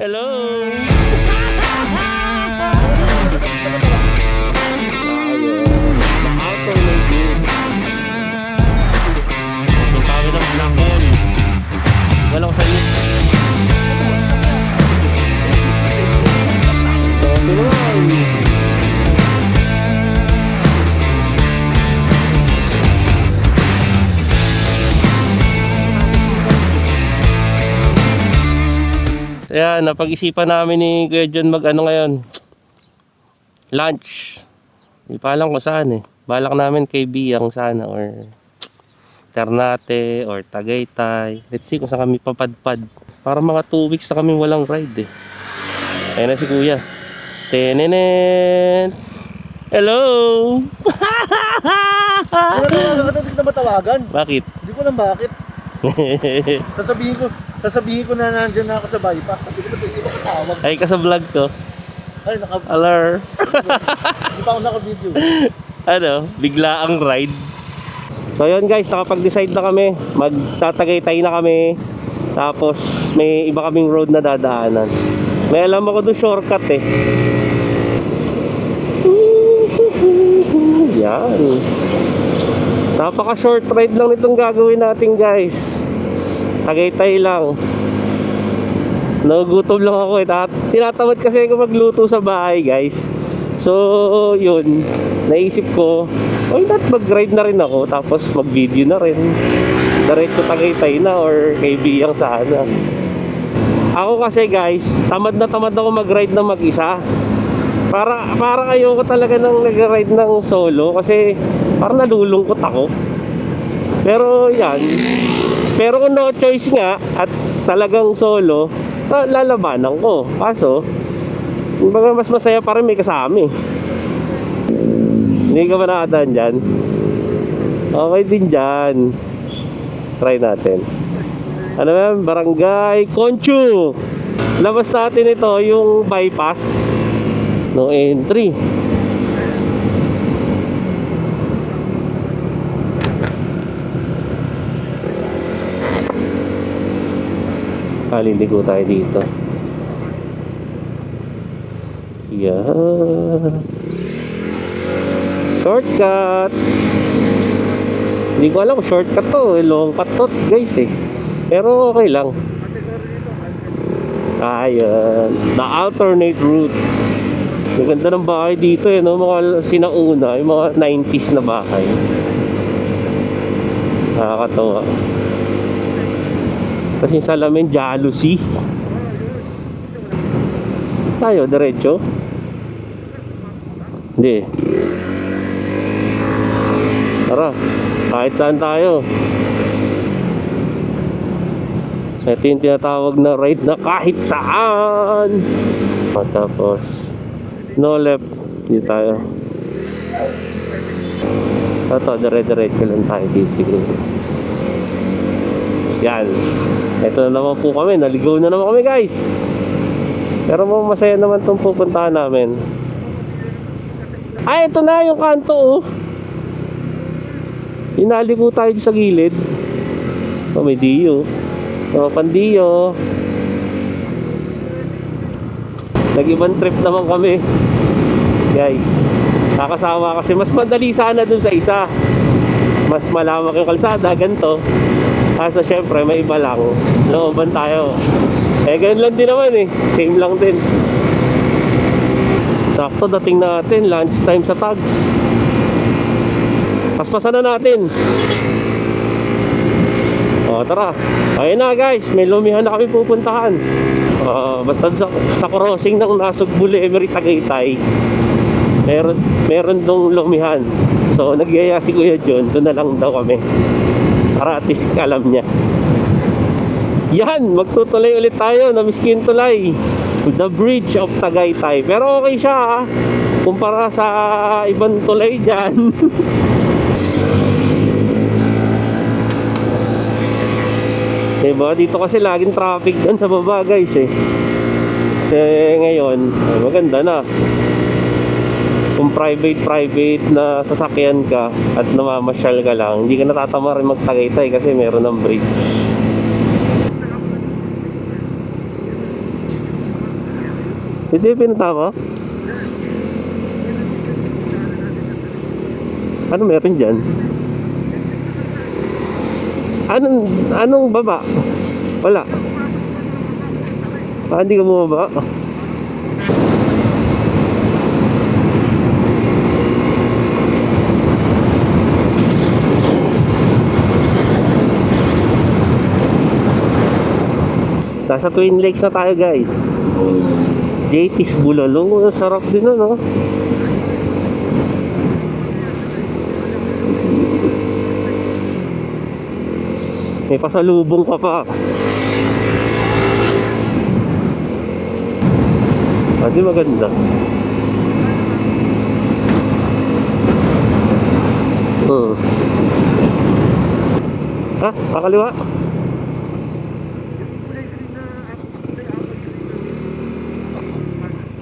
Hello! Yung kami ng Black Hole. Wala ko sa iyo. Sabi naman. Ayan, napag-isipan namin ni Kuya John mag-ano ngayon, lunch. Hindi pa alam kung saan eh. Balak namin kay Biyang sana or Ternate or Tagaytay. Let's see kung saan kami papadpad. Para mga 2 weeks na kami walang ride eh. Ayan na si Kuya. Tenenen! Hello! Ano na matawagan? Bakit? Hindi ko alam bakit. Sasabihin ko na nandiyan na ako sa bypass. Sabi ko ba hindi ba katawag? Ay ka sa vlog ko. Ay, Alert! hindi pa ako naka-video. Ano, bigla ang ride. So yun guys, nakapag-decide na kami. Magtatagaytay na kami. Tapos may iba kaming road na dadaanan. May alam ako doon shortcut eh. Yan. Napaka short ride lang nitong gagawin natin guys. Tagaytay lang. Nagugutom lang ako eh. Tinatamad kasi ako magluto sa bahay guys. So yun, naisip ko, why not mag-ride na rin ako, tapos mag-video na rin. Diretso Tagaytay na or kay Biyang sana. Ako kasi guys, tamad na tamad ako mag-ride na mag-isa. Para ayoko talaga nang nag-ride ng solo kasi parang nalulungkot ako. Pero yan, pero kung no choice nga at talagang solo, lalabanan ko. Kaso kumbaga mas masaya pa rin may kasama eh. Hindi ka ba nakadaan dyan? Okay din dyan. Try natin. Ano ba? Barangay Conchu. Labas natin ito yung bypass. No entry. Kaliligo tayo dito. Yeah. Shortcut. Hindi ko alam kung shortcut to, long cut to guys eh. Pero okay lang. Ayan, the alternate route. Ang ganda ng bahay dito eh, no? Mga sinauna, yung mga 90s na bahay. Nakakatawa. Kasi yung salamin, jealousy. Tayo, diretso. Hindi. Tara, kahit saan tayo. Ito yung tinatawag na ride na kahit saan. Tapos no left. Dito tayo. Ito, dire-diretso lang tayo siguro. Yan. Ito na naman po kami. Naligaw na naman kami guys. Pero masaya naman itong pupuntahan namin. Ay, ito na yung kanto oh. Inaliko tayo sa gilid. Oh, may diyo. Oh, pandiyo. Nag-ibang trip naman kami guys. Kakasama kasi mas madali sana dun sa isa. Mas malamak yung kalsada, ganito. Kaso syempre may iba lang. Looban tayo. Eh ganun lang din naman eh. Same lang din. Sakto dating natin. Lunch time sa Tags. Paspasan na natin. O tara. Ayun na guys. May lumihan na kami pupuntahan. Basta sa crossing ng Nasugbu Emery Tagaytay. Meron dong lumihan. So nagyaya si Kuya John. Doon na lang daw kami. Para at least alam niya. Yan, magtutuloy ulit tayo na miskin tulay. The Bridge of Tagaytay. Pero okay siya ha. Kumpara sa ibang tulay dyan. Diba? Dito kasi laging traffic dyan sa baba guys eh. Kasi ngayon, maganda na. Kung private na sasakyan ka at namamasyal ka lang, hindi ka natatama rin magtagaytay kasi meron ng bridge. Hindi pinunta mo? Ano meron dyan? Anong baba? Wala. Hindi ka bumaba? Nasa Twin Lakes na tayo guys. JT's Bulalo. Sarap din ano. May pasalubong ka pa. Di maganda. Pakaliwa.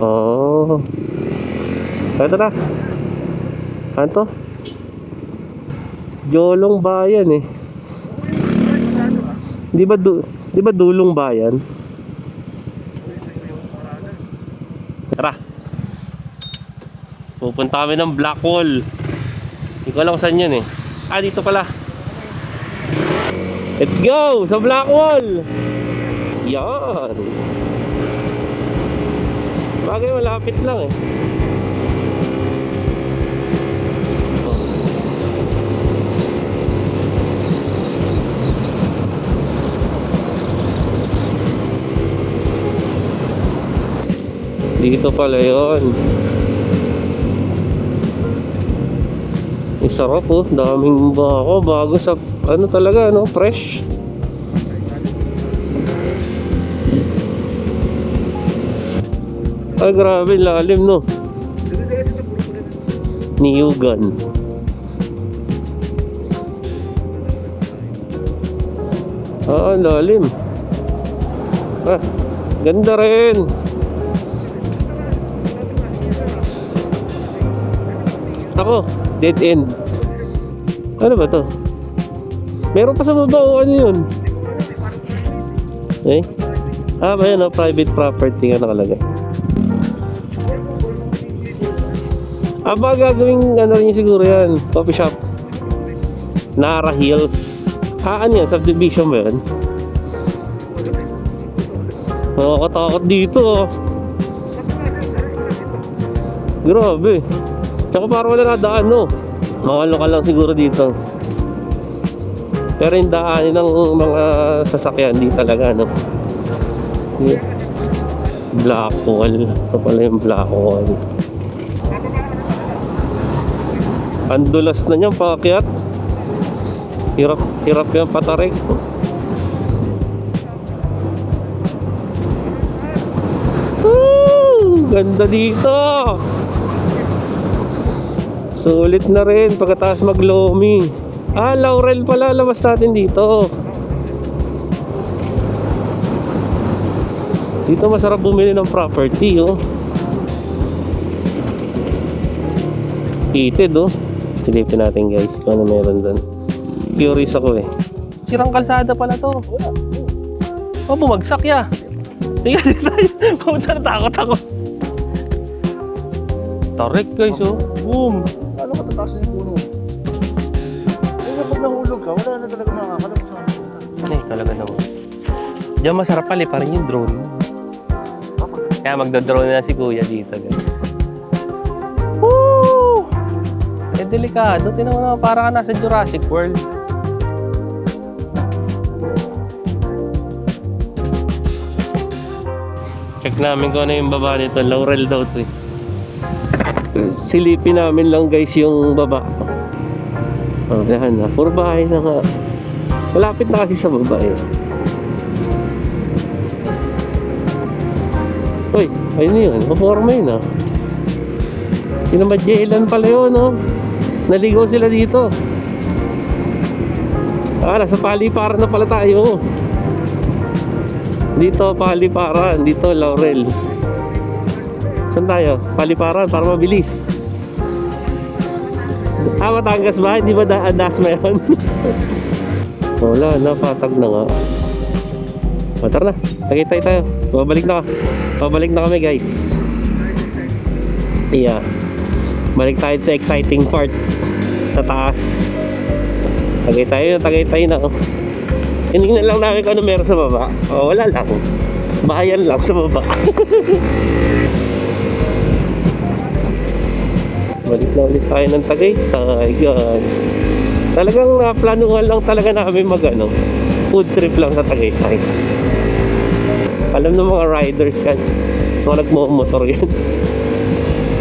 Oh. Ito na. Ano to? Jolong Bayan eh. Di ba Dulong Bayan? Tara. Pupunta kami ng Blackwall. Hindi ko alam kung saan yun eh. Dito pala. Let's go sa Blackwall. Yan. Bagay malapit lang eh. Dito pala yun. Sarap oh, daming bako, bago sa ano talaga no, fresh. Ay grabe, lalim no. Niyugan. Lalim. Ganda rin. Ako, dead end. Ano ba to? Meron pa sa baba o ano yun? Eh? Ba yan o, private property nga nakalagay. Ba gagawing ano rin siguro yan, coffee shop. Nara Hills. Ano yan, subdivision ba yan? Nakakatakot dito oh. Grabe. Tsaka parang wala na daan no. Mga lokal lang siguro dito. Pero yung daanin ng mga sasakyan di talaga no. Blackwall. Ito pala yung Blackwall. Andulas na niyan paakyat. Hirap yung patarik. Ganda dito. Sulit na rin pagkatapos mag-Lomi. Laurel pala labas natin dito. Dito masarap bumili ng property oh. Heated oh. Silipin natin guys kung ano meron doon. Curious ako eh. Sirang kalsada pala to. Bumagsak ya. Tingnan tayo. Pumunta na takot ako. Tarik guys oh. Boom. Ano ka tataas yung puno? Pag nahulog ka, wala na talaga makakalam sa mga. Talaga naman. Diyan masarap pala parang yung drone. Kaya magdodrone na si kuya dito guys. Woo! Delikado. Tinan mo naman parang ka nasa Jurassic World. Check namin kung ano yung baba nito. Laurel daw to eh. Silipin namin lang guys yung baba. Dahan na. Puro bahay na nga. Malapit na kasi sa baba eh. Uy, ayun yun. Maporma yun ah. Sinamadyelan pala yun oh. Naligaw sila dito. Nasa paliparan na pala tayo. Dito paliparan. Dito Laurel. Saan tayo? Paliparan para mabilis. Batangas ba? Hindi ba Dasma yun? Wala na, patag na nga. Tara na, tagay tayo. Babalik na ka. Pabalik na kami guys. Yeah. Balik tayo sa exciting part. Sa taas. Tagay tayo na. Hinignan lang namin kung ano meron sa baba. Wala lang. Bahayan lang sa baba. Balik na ulit tayo ng Tagaytay guys. Talagang planuhan lang talaga namin food trip lang sa Tagaytay. Alam ng mga riders yan, mga nagmo-motor yan,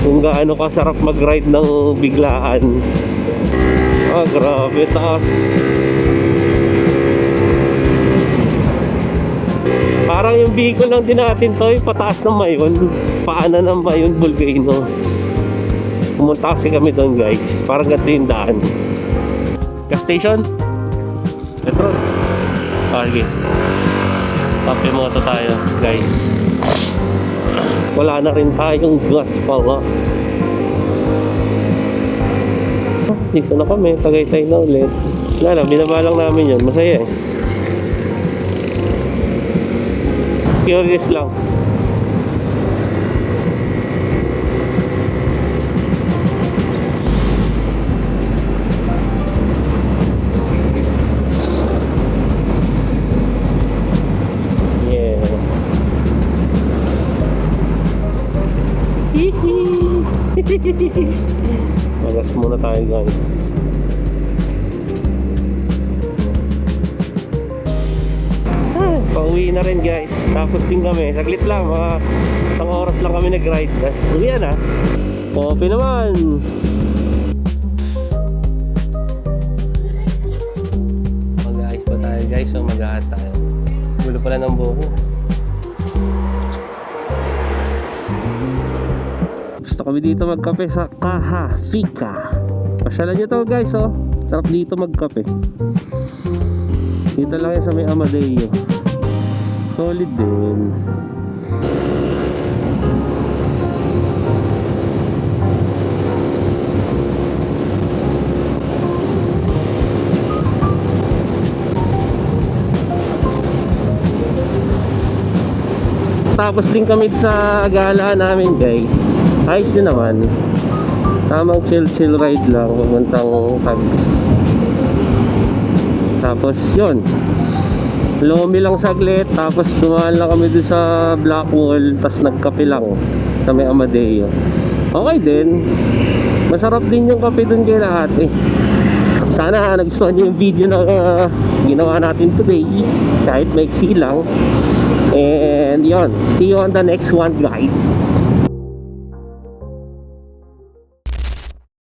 kung gaano kasarap mag-ride ng biglaan. Grabe taas. Parang yung Bicol lang din natin to, pataas ng Mayon, paanan ng Mayon Volcano. Pumunta kasi kami doon guys, parang ganito yung daan. Gas station? Petrol? Okay. Kape mo ito tayo guys. Wala na rin tayong gas pala. Dito na kami, Tagaytay na ulit. Wala na, binaba lang namin yun. Masaya eh. Curious lang. Magas muna tayo guys. Pauwi na rin guys. Tapos din kami, saglit lang, mga isang oras lang kami nag-ride. Tapos uwi na. Kopi naman. Mag-aayos pa tayo guys. So mag-ahat tayo. Gulo pala ng buko. Gusto kami dito magkape sa Kaha Fika. Pasyalan nyo to guys oh. Sarap dito magkape. Dito lang yan sa may Amadeo. Solid din. Tapos din kami sa gala namin guys. Kahit yun naman, tamang chill ride lang papuntang Tags. Tapos yun, Lomi lang saglit. Tapos dumaan lang kami dun sa Blackwall. Tapos nagkape lang sa may Amadeo. Okay din, masarap din yung kape dun kay lahat eh. Sana nagustuhan nyo yung video na ginawa natin today, kahit maiksi lang. And yun, see you on the next one guys.